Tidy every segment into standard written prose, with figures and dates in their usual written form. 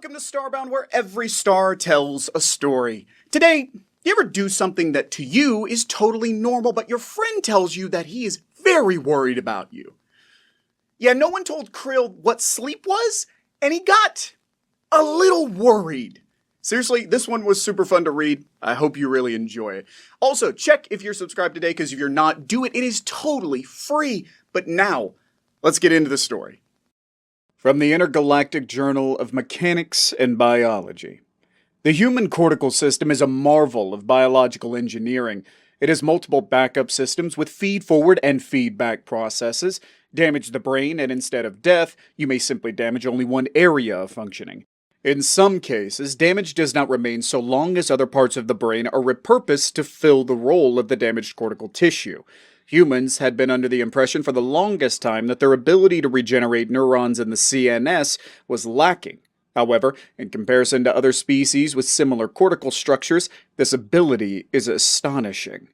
Welcome to Starbound, where every star tells a story. Today, you ever do something that to you is totally normal, but your friend tells you that he is very worried about you? Yeah, no one told Krill what sleep was, and he got a little worried. Seriously, this one was super fun to read. I hope you really enjoy it. Also, check if you're subscribed today, because if you're not, do it. It is totally free. But now, let's get into the story. From the Intergalactic Journal of Mechanics and Biology. The human cortical system is a marvel of biological engineering. It has multiple backup systems with feed-forward and feedback processes. Damage the brain, and instead of death, you may simply damage only one area of functioning. In some cases, damage does not remain so long as other parts of the brain are repurposed to fill the role of the damaged cortical tissue. Humans had been under the impression for the longest time that their ability to regenerate neurons in the CNS was lacking. However, in comparison to other species with similar cortical structures, this ability is astonishing.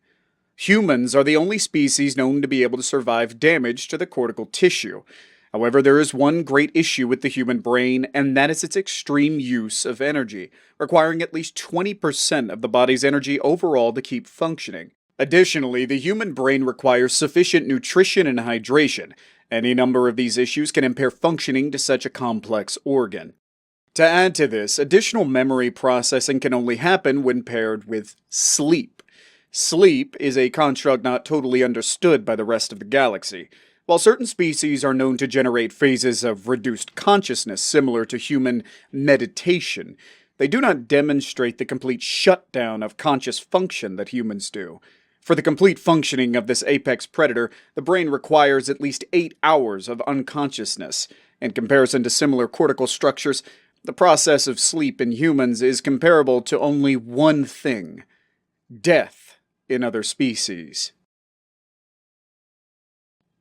Humans are the only species known to be able to survive damage to the cortical tissue. However, there is one great issue with the human brain, and that is its extreme use of energy, requiring at least 20% of the body's energy overall to keep functioning. Additionally, the human brain requires sufficient nutrition and hydration. Any number of these issues can impair functioning to such a complex organ. To add to this, additional memory processing can only happen when paired with sleep. Sleep is a construct not totally understood by the rest of the galaxy. While certain species are known to generate phases of reduced consciousness similar to human meditation, they do not demonstrate the complete shutdown of conscious function that humans do. For the complete functioning of this apex predator, the brain requires at least 8 hours of unconsciousness. In comparison to similar cortical structures, the process of sleep in humans is comparable to only one thing: death in other species.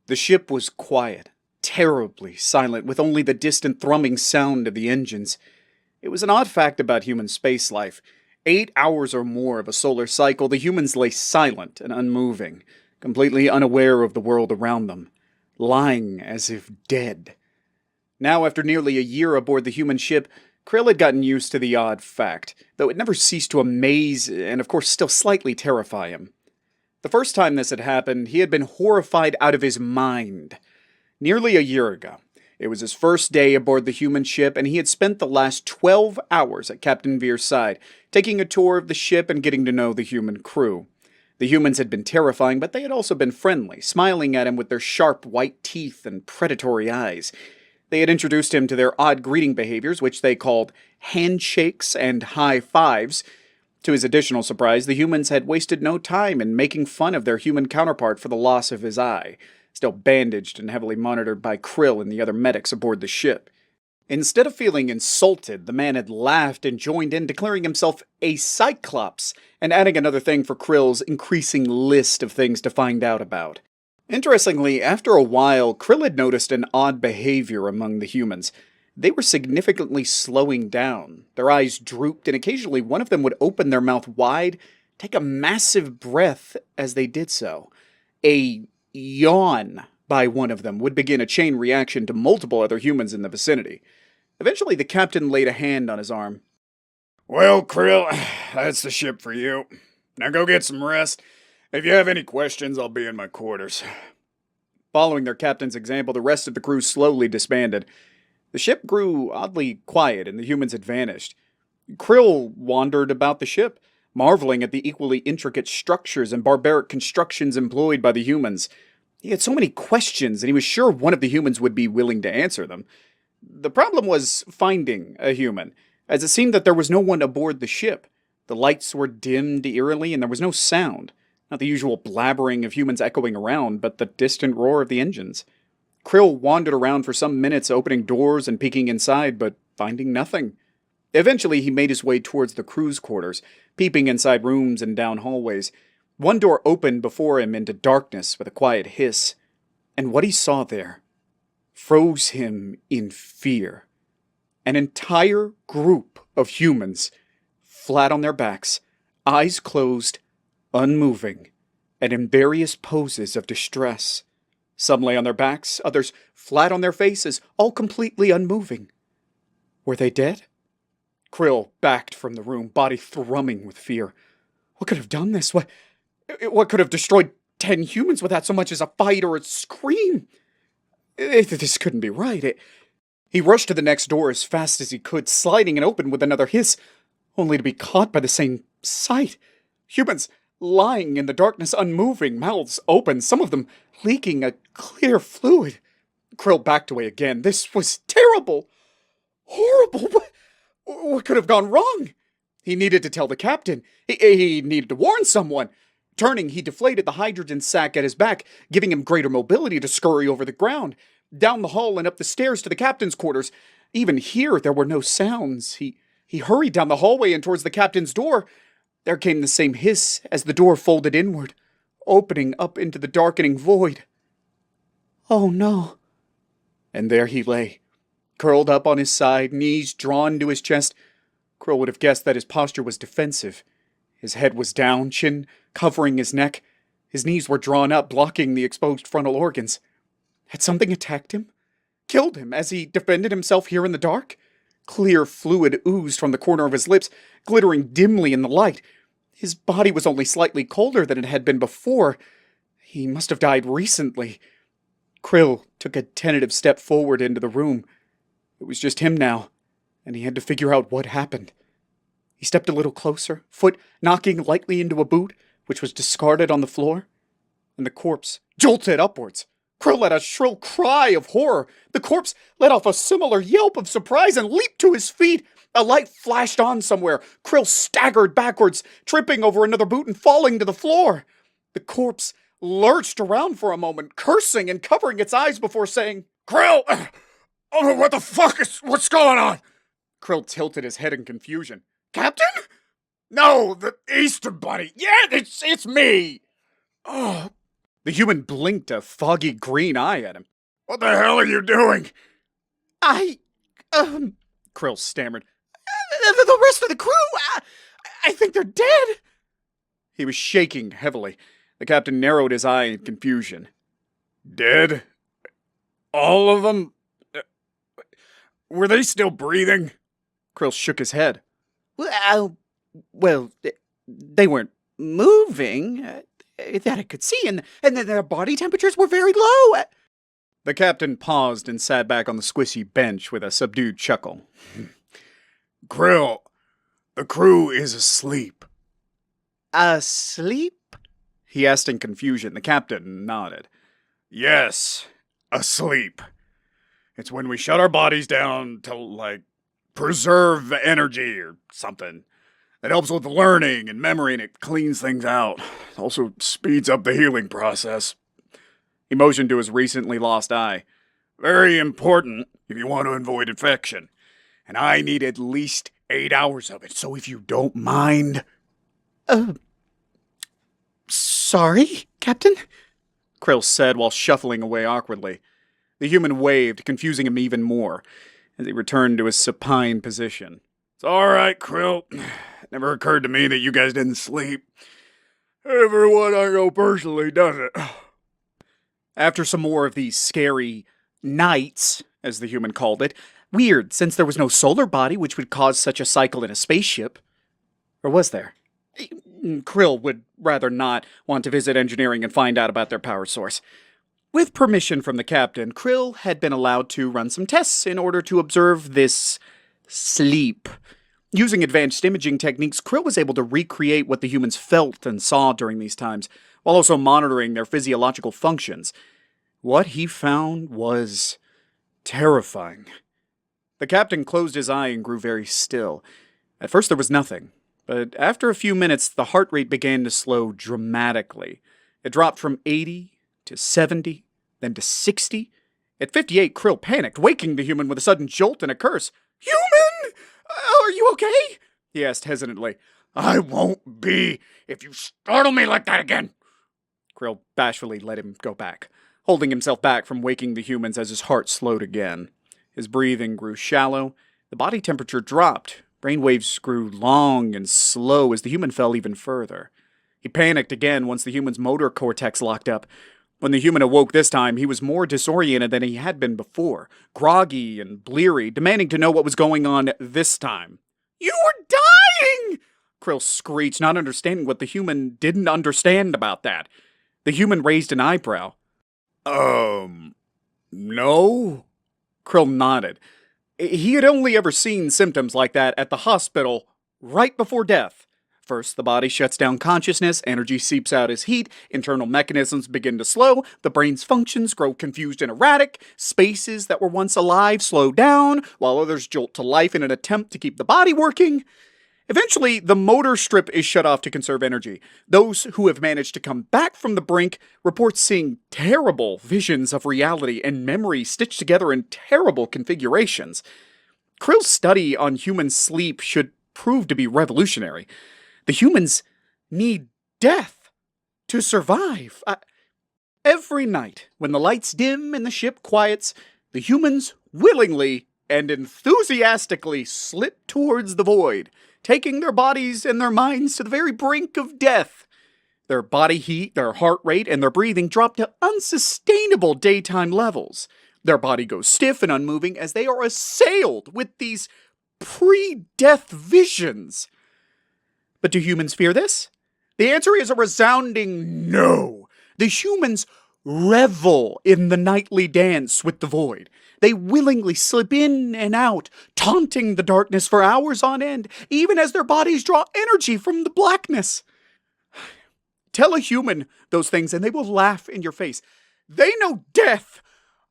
The ship was quiet, terribly silent, with only the distant thrumming sound of the engines. It was an odd fact about human space life. 8 hours or more of a solar cycle, the humans lay silent and unmoving, completely unaware of the world around them, lying as if dead. Now, after nearly a year aboard the human ship, Krill had gotten used to the odd fact, though it never ceased to amaze and, of course, still slightly terrify him. The first time this had happened, he had been horrified out of his mind. Nearly a year ago. It was his first day aboard the human ship, and he had spent the last 12 hours at Captain Veer's side, taking a tour of the ship and getting to know the human crew. The humans had been terrifying, but they had also been friendly, smiling at him with their sharp white teeth and predatory eyes. They had introduced him to their odd greeting behaviors, which they called handshakes and high fives. To his additional surprise, the humans had wasted no time in making fun of their human counterpart for the loss of his eye, still bandaged and heavily monitored by Krill and the other medics aboard the ship. Instead of feeling insulted, the man had laughed and joined in, declaring himself a Cyclops, and adding another thing for Krill's increasing list of things to find out about. Interestingly, after a while, Krill had noticed an odd behavior among the humans. They were significantly slowing down. Their eyes drooped, and occasionally one of them would open their mouth wide, take a massive breath as they did so. A yawn by one of them would begin a chain reaction to multiple other humans in the vicinity. Eventually, the captain laid a hand on his arm. "Well, Krill, that's the ship for you. Now go get some rest. If you have any questions, I'll be in my quarters." Following their captain's example, the rest of the crew slowly disbanded. The ship grew oddly quiet, and the humans had vanished. Krill wandered about the ship, marveling at the equally intricate structures and barbaric constructions employed by the humans. He had so many questions, and he was sure one of the humans would be willing to answer them. The problem was finding a human, as it seemed that there was no one aboard the ship. The lights were dimmed eerily, and there was no sound. Not the usual blabbering of humans echoing around, but the distant roar of the engines. Krill wandered around for some minutes, opening doors and peeking inside, but finding nothing. Eventually, he made his way towards the crew's quarters, peeping inside rooms and down hallways. One door opened before him into darkness with a quiet hiss, and what he saw there froze him in fear. An entire group of humans, flat on their backs, eyes closed, unmoving, and in various poses of distress. Some lay on their backs, others flat on their faces, all completely unmoving. Were they dead? Krill backed from the room, body thrumming with fear. What could have done this? What could have destroyed 10 humans without so much as a fight or a scream? This couldn't be right. He rushed to the next door as fast as he could, sliding it open with another hiss, only to be caught by the same sight. Humans lying in the darkness, unmoving, mouths open, some of them leaking a clear fluid. Krill backed away again. This was terrible. Horrible. What could have gone wrong? He needed to tell the captain. He needed to warn someone. Turning, he deflated the hydrogen sac at his back, giving him greater mobility to scurry over the ground, down the hall and up the stairs to the captain's quarters. Even here, there were no sounds. He hurried down the hallway and towards the captain's door. There came the same hiss as the door folded inward, opening up into the darkening void. Oh no. And there he lay, curled up on his side, knees drawn to his chest. Krill would have guessed that his posture was defensive. His head was down, chin covering his neck. His knees were drawn up, blocking the exposed frontal organs. Had something attacked him? Killed him as he defended himself here in the dark? Clear fluid oozed from the corner of his lips, glittering dimly in the light. His body was only slightly colder than it had been before. He must have died recently. Krill took a tentative step forward into the room. It was just him now, and he had to figure out what happened. He stepped a little closer, foot knocking lightly into a boot, which was discarded on the floor, and the corpse jolted upwards. Krill let a shrill cry of horror. The corpse let off a similar yelp of surprise and leaped to his feet. A light flashed on somewhere. Krill staggered backwards, tripping over another boot and falling to the floor. The corpse lurched around for a moment, cursing and covering its eyes before saying, Krill! Oh, what's going on? Krill tilted his head in confusion. Captain? No, the Easter Bunny. Yeah, it's me. Oh. The human blinked a foggy green eye at him. What the hell are you doing? Krill stammered. The rest of the crew, I think they're dead. He was shaking heavily. The captain narrowed his eye in confusion. Dead? All of them? Were they still breathing? Krill shook his head. Well, they weren't moving, that I could see, and their body temperatures were very low. The captain paused and sat back on the squishy bench with a subdued chuckle. Krill, the crew is asleep. Asleep? He asked in confusion. The captain nodded. Yes, asleep. It's when we shut our bodies down to, preserve energy or something. It helps with learning and memory, and it cleans things out. It also speeds up the healing process. He motioned to his recently lost eye. Very important if you want to avoid infection. And I need at least 8 hours of it, so if you don't mind... Sorry, Captain? Krill said while shuffling away awkwardly. The human waved, confusing him even more, as he returned to his supine position. It's all right, Krill. It never occurred to me that you guys didn't sleep. Everyone I know personally does it. After some more of these scary nights, as the human called it, weird since there was no solar body which would cause such a cycle in a spaceship. Or was there? Krill would rather not want to visit engineering and find out about their power source. With permission from the captain, Krill had been allowed to run some tests in order to observe this sleep. Using advanced imaging techniques, Krill was able to recreate what the humans felt and saw during these times, while also monitoring their physiological functions. What he found was terrifying. The captain closed his eye and grew very still. At first there was nothing, but after a few minutes the heart rate began to slow dramatically. It dropped from 80 to 70, then to 60. At 58, Krill panicked, waking the human with a sudden jolt and a curse. "Human! Are you okay?" he asked hesitantly. I won't be if you startle me like that again. Krill bashfully let him go back, holding himself back from waking the humans as his heart slowed again. His breathing grew shallow, the body temperature dropped, brainwaves grew long and slow as the human fell even further. He panicked again once the human's motor cortex locked up. When the human awoke this time, he was more disoriented than he had been before, groggy and bleary, demanding to know what was going on this time. You were dying! Krill screeched, not understanding what the human didn't understand about that. The human raised an eyebrow. No? Krill nodded. He had only ever seen symptoms like that at the hospital right before death. First, the body shuts down consciousness, energy seeps out as heat, internal mechanisms begin to slow, the brain's functions grow confused and erratic, spaces that were once alive slow down, while others jolt to life in an attempt to keep the body working. Eventually, the motor strip is shut off to conserve energy. Those who have managed to come back from the brink report seeing terrible visions of reality and memory stitched together in terrible configurations. Krill's study on human sleep should prove to be revolutionary. The humans need death to survive. Every night, when the lights dim and the ship quiets, the humans willingly and enthusiastically slip towards the void, taking their bodies and their minds to the very brink of death. Their body heat, their heart rate, and their breathing drop to unsustainable daytime levels. Their body goes stiff and unmoving as they are assailed with these pre-death visions. But do humans fear this? The answer is a resounding no. The humans revel in the nightly dance with the void. They willingly slip in and out, taunting the darkness for hours on end, even as their bodies draw energy from the blackness. Tell a human those things and they will laugh in your face. They know death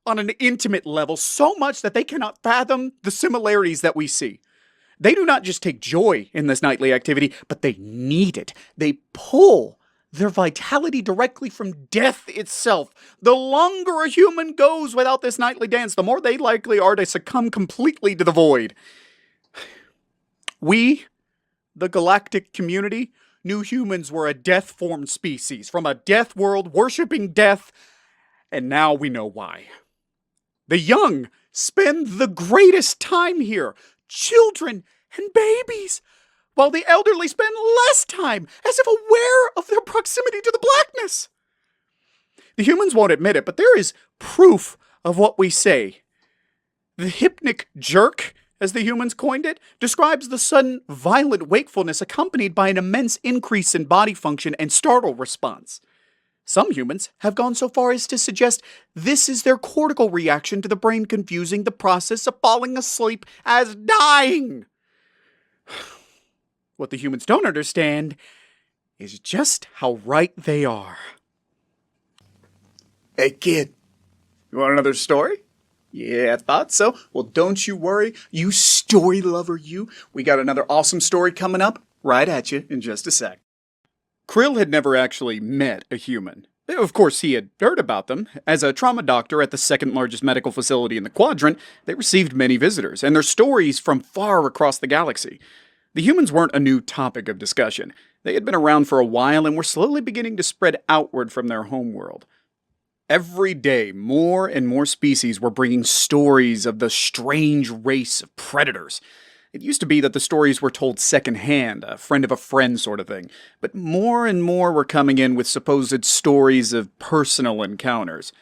on an intimate level so much that they cannot fathom the similarities that we see. They do not just take joy in this nightly activity, but they need it. They pull their vitality directly from death itself. The longer a human goes without this nightly dance, the more they likely are to succumb completely to the void. We, the galactic community, knew humans were a death-formed species, from a death world worshipping death, and now we know why. The young spend the greatest time here, children and babies, while the elderly spend less time, as if aware of their proximity to the blackness. The humans won't admit it, but there is proof of what we say. The hypnic jerk, as the humans coined it, describes the sudden violent wakefulness accompanied by an immense increase in body function and startle response. Some humans have gone so far as to suggest this is their cortical reaction to the brain confusing the process of falling asleep as dying. What the humans don't understand is just how right they are. Hey kid, you want another story? Yeah, I thought so. Well, don't you worry, you story lover you. We got another awesome story coming up right at you in just a sec. Krill had never actually met a human. Of course, he had heard about them. As a trauma doctor at the second largest medical facility in the quadrant, they received many visitors, and their stories from far across the galaxy. The humans weren't a new topic of discussion. They had been around for a while and were slowly beginning to spread outward from their homeworld. Every day, more and more species were bringing stories of the strange race of predators. It used to be that the stories were told secondhand, a friend of a friend sort of thing, but more and more were coming in with supposed stories of personal encounters.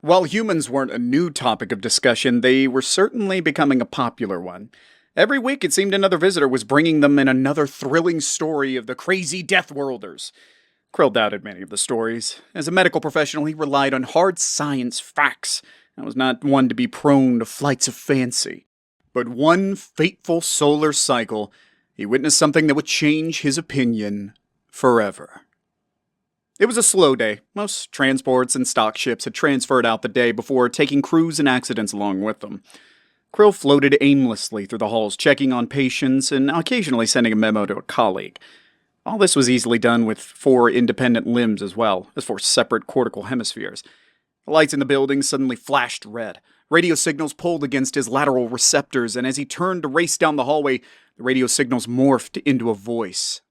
While humans weren't a new topic of discussion, they were certainly becoming a popular one. Every week it seemed another visitor was bringing them in another thrilling story of the crazy Deathworlders. Krill doubted many of the stories. As a medical professional, he relied on hard science facts, and was not one to be prone to flights of fancy. But one fateful solar cycle, he witnessed something that would change his opinion forever. It was a slow day. Most transports and stock ships had transferred out the day before, taking crews and accidents along with them. Krill floated aimlessly through the halls, checking on patients and occasionally sending a memo to a colleague. All this was easily done with 4 independent limbs as well as 4 separate cortical hemispheres. The lights in the building suddenly flashed red. Radio signals pulled against his lateral receptors, and as he turned to race down the hallway, the radio signals morphed into a voice.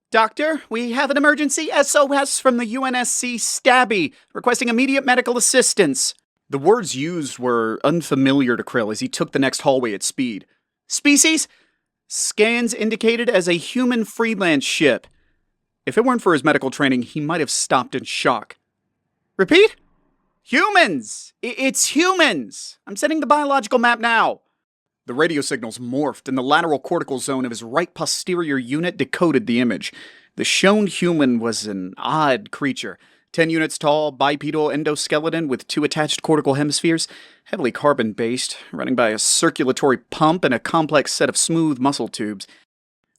Doctor, we have an emergency SOS from the UNSC Stabby, requesting immediate medical assistance. The words used were unfamiliar to Krill as he took the next hallway at speed. Species? Scans indicated as a human freelance ship. If it weren't for his medical training, he might have stopped in shock. Repeat? Humans! It's humans! I'm sending the biological map now. The radio signals morphed, and the lateral cortical zone of his right posterior unit decoded the image. The shown human was an odd creature. 10 units tall, bipedal endoskeleton with 2 attached cortical hemispheres, heavily carbon-based, running by a circulatory pump and a complex set of smooth muscle tubes.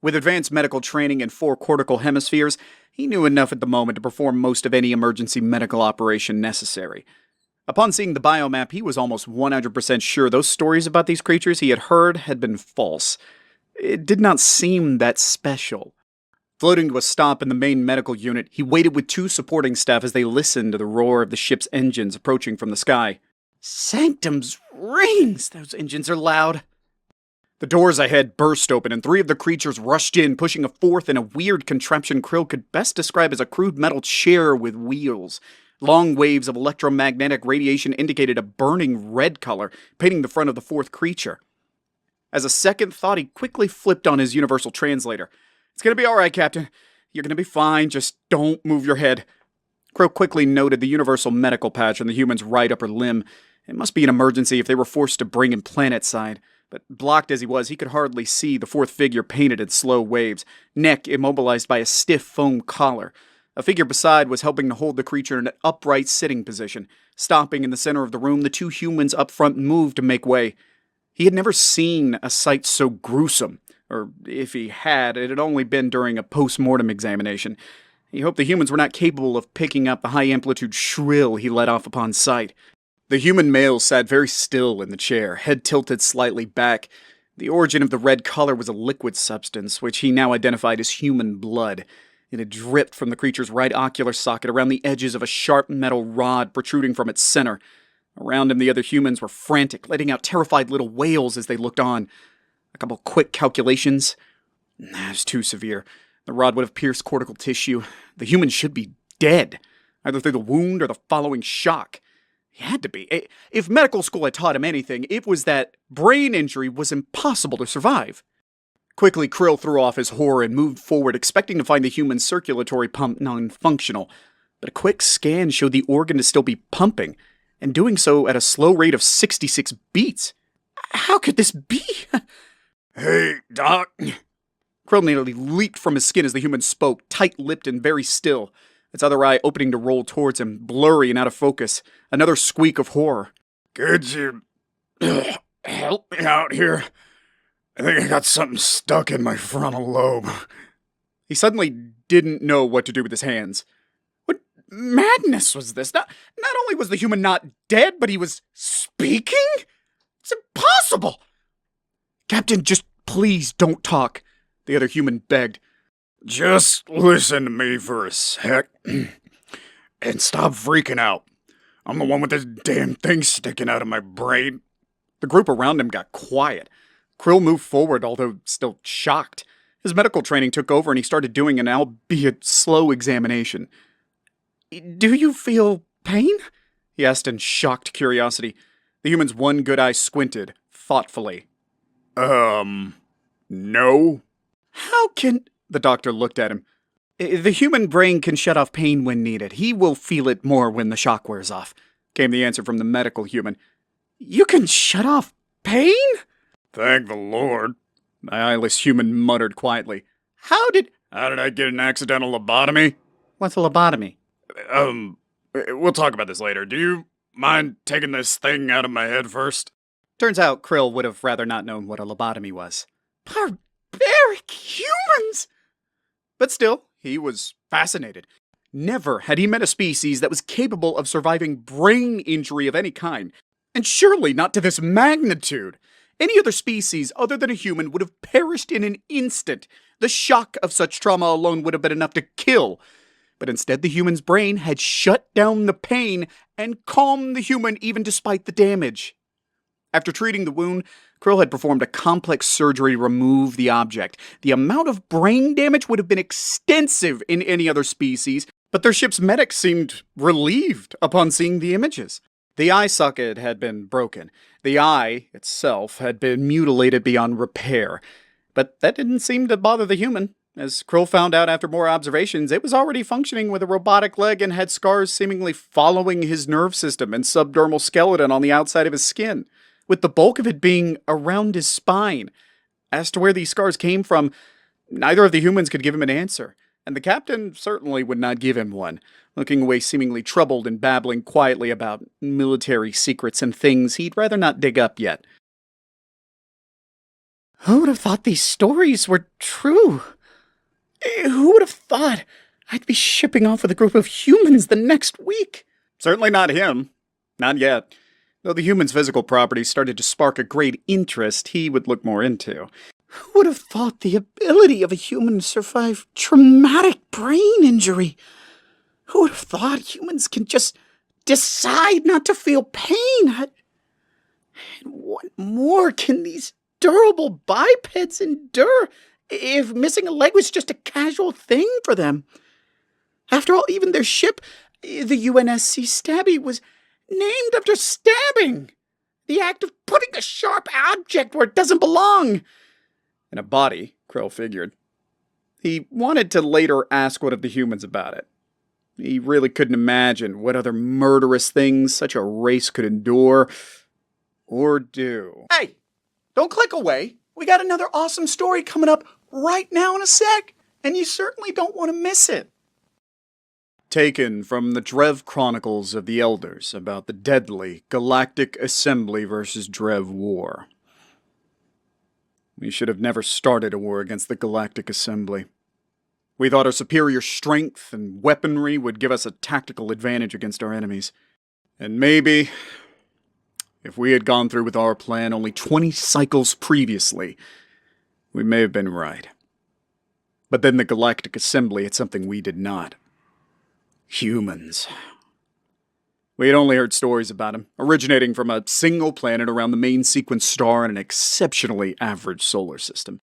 With advanced medical training and 4 cortical hemispheres, he knew enough at the moment to perform most of any emergency medical operation necessary. Upon seeing the biomap, he was almost 100% sure those stories about these creatures he had heard had been false. It did not seem that special. Floating to a stop in the main medical unit, he waited with 2 supporting staff as they listened to the roar of the ship's engines approaching from the sky. Sanctum's rings! Those engines are loud. The doors ahead burst open, and 3 of the creatures rushed in, pushing a 4th in a weird contraption Krill could best describe as a crude metal chair with wheels. Long waves of electromagnetic radiation indicated a burning red color, painting the front of the 4th creature. As a second thought, he quickly flipped on his universal translator. "It's gonna be alright, Captain. You're gonna be fine, just don't move your head." Crow quickly noted the universal medical patch on the human's right upper limb. It must be an emergency if they were forced to bring him planet-side. But blocked as he was, he could hardly see the 4th figure painted in slow waves, neck immobilized by a stiff foam collar. A figure beside was helping to hold the creature in an upright sitting position. Stopping in the center of the room, the 2 humans up front moved to make way. He had never seen a sight so gruesome. Or if he had, it had only been during a post-mortem examination. He hoped the humans were not capable of picking up the high-amplitude shrill he let off upon sight. The human male sat very still in the chair, head tilted slightly back. The origin of the red color was a liquid substance, which he now identified as human blood. It had dripped from the creature's right ocular socket around the edges of a sharp metal rod protruding from its center. Around him, the other humans were frantic, letting out terrified little wails as they looked on. A couple quick calculations. That was too severe. The rod would have pierced cortical tissue. The human should be dead, either through the wound or the following shock. He had to be. If medical school had taught him anything, it was that brain injury was impossible to survive. Quickly, Krill threw off his horror and moved forward, expecting to find the human circulatory pump non-functional. But a quick scan showed the organ to still be pumping, and doing so at a slow rate of 66 beats. How could this be? Hey, Doc. Krill nearly leaped from his skin as the human spoke, tight-lipped and very still, its other eye opening to roll towards him, blurry and out of focus. Another squeak of horror. Could you help me out here? I think I got something stuck in my frontal lobe. He suddenly didn't know what to do with his hands. What madness was this? Not only was the human not dead, but he was speaking? It's impossible! Captain, just please don't talk, the other human begged. Just listen to me for a sec. And stop freaking out. I'm the one with this damn thing sticking out of my brain. The group around him got quiet. Krill moved forward, although still shocked. His medical training took over and he started doing an albeit slow examination. "Do you feel pain?" he asked in shocked curiosity. The human's one good eye squinted, thoughtfully. No. How can... The doctor looked at him. "The human brain can shut off pain when needed. He will feel it more when the shock wears off," came the answer from the medical human. "You can shut off pain?" Thank the Lord. The eyeless human muttered quietly. How did I get an accidental lobotomy? What's a lobotomy? We'll talk about this later. Do you mind taking this thing out of my head first? Turns out Krill would have rather not known what a lobotomy was. Barbaric humans! But still, he was fascinated. Never had he met a species that was capable of surviving brain injury of any kind, and surely not to this magnitude. Any other species other than a human would have perished in an instant. The shock of such trauma alone would have been enough to kill. But instead, the human's brain had shut down the pain and calmed the human even despite the damage. After treating the wound, Krill had performed a complex surgery to remove the object. The amount of brain damage would have been extensive in any other species, but their ship's medics seemed relieved upon seeing the images. The eye socket had been broken. The eye itself had been mutilated beyond repair. But that didn't seem to bother the human. As Krill found out after more observations, it was already functioning with a robotic leg and had scars seemingly following his nerve system and subdermal skeleton on the outside of his skin. with the bulk of it being around his spine. As to where these scars came from, neither of the humans could give him an answer, and the captain certainly would not give him one, looking away seemingly troubled and babbling quietly about military secrets and things he'd rather not dig up yet. Who would have thought these stories were true? Who would have thought I'd be shipping off with a group of humans the next week? Certainly not him. Not yet. Though the human's physical properties started to spark a great interest he would look more into. Who would have thought the ability of a human to survive traumatic brain injury? Who would have thought humans can just decide not to feel pain? And what more can these durable bipeds endure if missing a leg was just a casual thing for them? After all, even their ship, the UNSC Stabby, was named after stabbing. The act of putting a sharp object where it doesn't belong. In a body, Krill figured. He wanted to later ask one of the humans about it. He really couldn't imagine what other murderous things such a race could endure or do. Hey, don't click away. We got another awesome story coming up right now in a sec, and you certainly don't want to miss it. Taken from the Drev Chronicles of the Elders about the deadly Galactic Assembly versus Drev War. We should have never started a war against the Galactic Assembly. We thought our superior strength and weaponry would give us a tactical advantage against our enemies. And maybe, if we had gone through with our plan only 20 cycles previously, we may have been right. But then the Galactic Assembly had something we did not. Humans. We had only heard stories about them, originating from a single planet around the main sequence star in an exceptionally average solar system.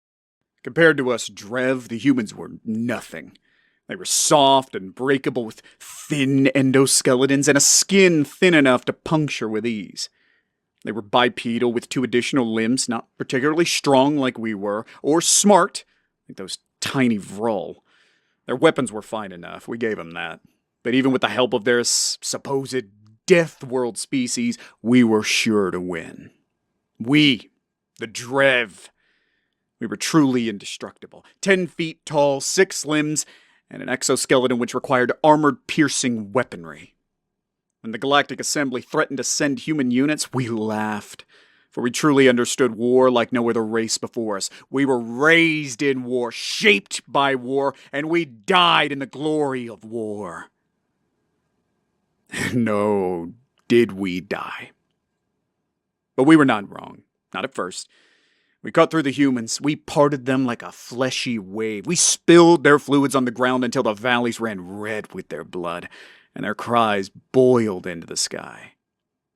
Compared to us Drev, the humans were nothing. They were soft and breakable with thin endoskeletons and a skin thin enough to puncture with ease. They were bipedal with 2 additional limbs, not particularly strong like we were, or smart, like those tiny Vrol. Their weapons were fine enough, we gave them that. But even with the help of their supposed Death World species, we were sure to win. We, the Drev, we were truly indestructible. 10 feet tall, 6 limbs, and an exoskeleton which required armor-piercing weaponry. When the Galactic Assembly threatened to send human units, we laughed. For we truly understood war like no other race before us. We were raised in war, shaped by war, and we died in the glory of war. No, did we die. But we were not wrong. Not at first. We cut through the humans. We parted them like a fleshy wave. We spilled their fluids on the ground until the valleys ran red with their blood, and their cries boiled into the sky.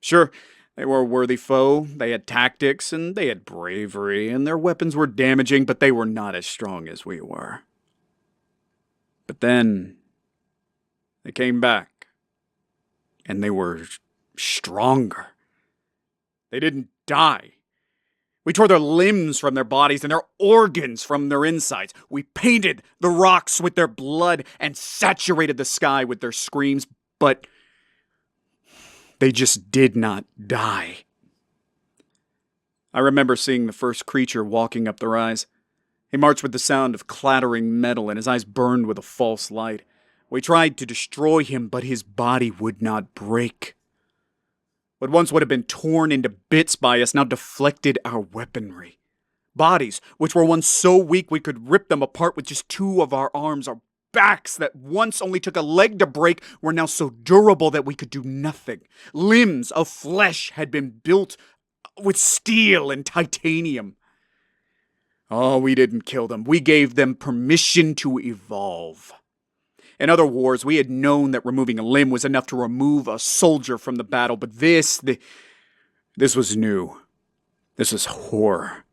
Sure, they were a worthy foe. They had tactics, and they had bravery, and their weapons were damaging, but they were not as strong as we were. But then, they came back. And they were stronger. They didn't die. We tore their limbs from their bodies and their organs from their insides. We painted the rocks with their blood and saturated the sky with their screams, but they just did not die. I remember seeing the first creature walking up the rise. He marched with the sound of clattering metal and his eyes burned with a false light. We tried to destroy him, but his body would not break. What once would have been torn into bits by us now deflected our weaponry. Bodies, which were once so weak we could rip them apart with just 2 of our arms, our backs that once only took a leg to break were now so durable that we could do nothing. Limbs of flesh had been built with steel and titanium. Oh, we didn't kill them. We gave them permission to evolve. In other wars, we had known that removing a limb was enough to remove a soldier from the battle, but this was new. This was horror.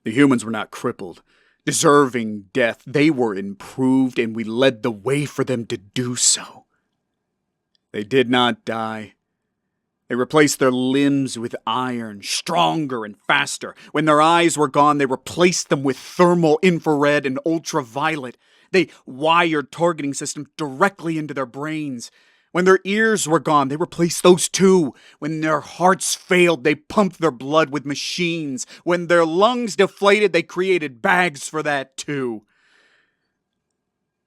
The humans were not crippled, deserving death. They were improved, and we led the way for them to do so. They did not die. They replaced their limbs with iron, stronger and faster. When their eyes were gone, they replaced them with thermal, infrared, and ultraviolet. They wired targeting systems directly into their brains. When their ears were gone, they replaced those too. When their hearts failed, they pumped their blood with machines. When their lungs deflated, they created bags for that too.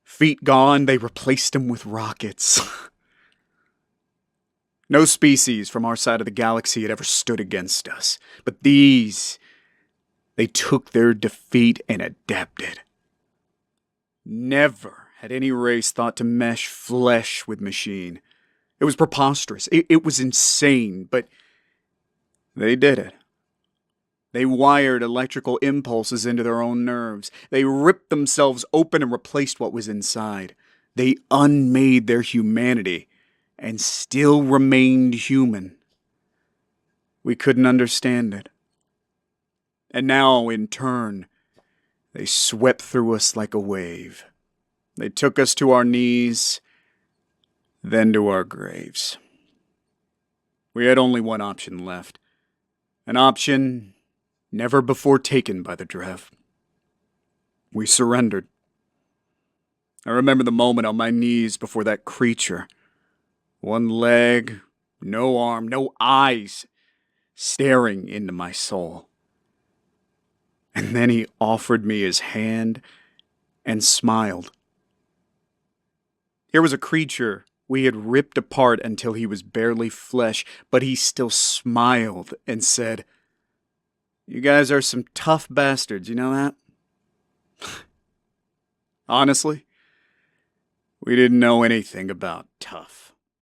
Feet gone, they replaced them with rockets. No species from our side of the galaxy had ever stood against us. But these, they took their defeat and adapted. Never had any race thought to mesh flesh with machine. It was preposterous. It was insane, but they did it. They wired electrical impulses into their own nerves. They ripped themselves open and replaced what was inside. They unmade their humanity and still remained human. We couldn't understand it. And now, in turn, they swept through us like a wave. They took us to our knees, then to our graves. We had only one option left. An option never before taken by the Drev. We surrendered. I remember the moment on my knees before that creature. One leg, no arm, no eyes, staring into my soul. And then he offered me his hand and smiled. Here was a creature we had ripped apart until he was barely flesh, but he still smiled and said, "You guys are some tough bastards, you know that?" Honestly, we didn't know anything about tough.